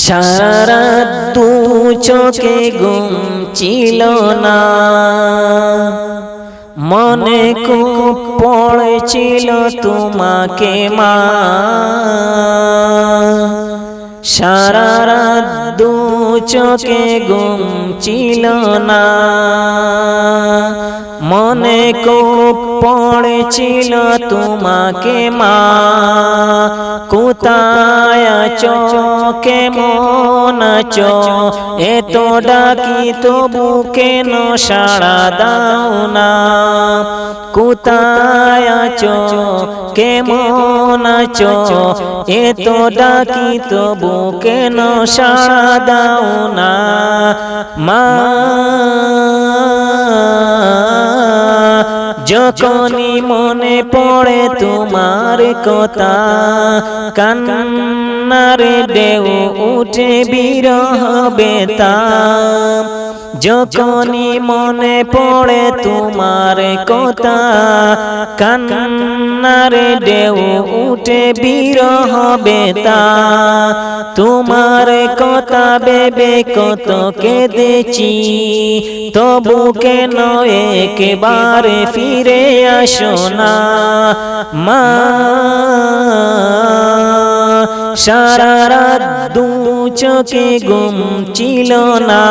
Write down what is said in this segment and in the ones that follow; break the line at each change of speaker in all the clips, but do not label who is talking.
সারা রাত দু চোখে ঘুম ছিল না, মনে খুব পড়েছিল তোমাকে মা। সারা রাত দু চোখে ঘুম ছিল না, মনে খুব পড়েছিল তোমাকে মা। কোথায় আছো, কেমন আছো, এত ডাকি তবু কেন সাড়া দাও না। কোথায় আছো, কেমন আছো, এত ডাকি তবু কেন সাড়া দাও না মা। যখনই মনে পড়ে তোমার কথা, কান্নার ঢেউ উঠে বিরহ বেতাম। যখনই মনে পড়ে তোমার কথা, কান্নার ঢেউ উঠে বিরহ বেতাম। তোমার কথা ভেবে কত কেঁদেছি, তবু কেন একেবারে ফিরে আসো না মা। সারা রাত দু চোখে ঘুম ছিল না,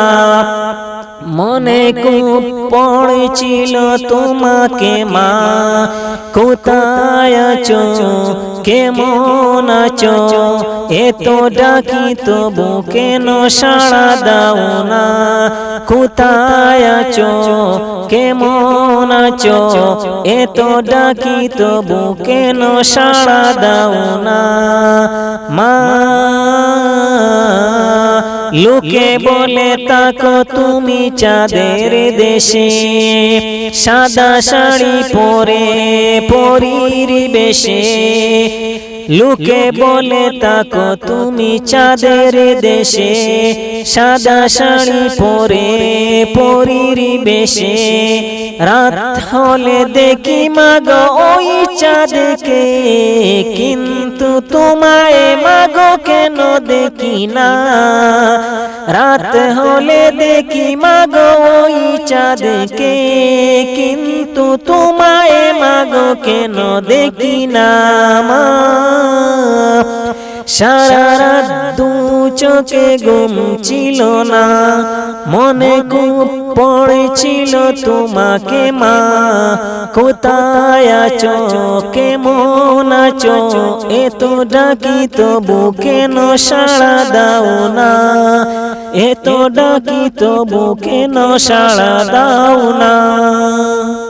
মনে খুব পড়েছিল তোমাকে মা। কোথায় আছো, কেমন আছো, এত ডাকি তবু কেন সাড়া দাও না। কোথায় আছো, কেমন আছো, এত ডাকি তবু কেন সাড়া দাও না মা। লোকে বলে তাকো তুমি চাঁদের দেশে, সাদা শাড়ি পরে পরীর বেশে। লোকে বলে তাকো তুমি চাঁদের দেশে, সাদা শাড়ি পরে পরীর বেশে। রাত হলে দেখি মাগো ওই চাঁদকে, কিন্তু তোমায় মাগো কেন দেখি না। রাত হলে দেখি মাগো ওই চাঁদকে, কিন্তু তোমায় মাগো কেন দেখি না মা। সারা রাত দু চোখে ঘুম ছিল না, মনে খুব পড়েছিল তোমাকে মা। কোথায় আছো, কেমন আছো, এত ডাকি তবু কেন সাড়া দাও না। এত ডাকি তবু কেন সাড়া দাও না।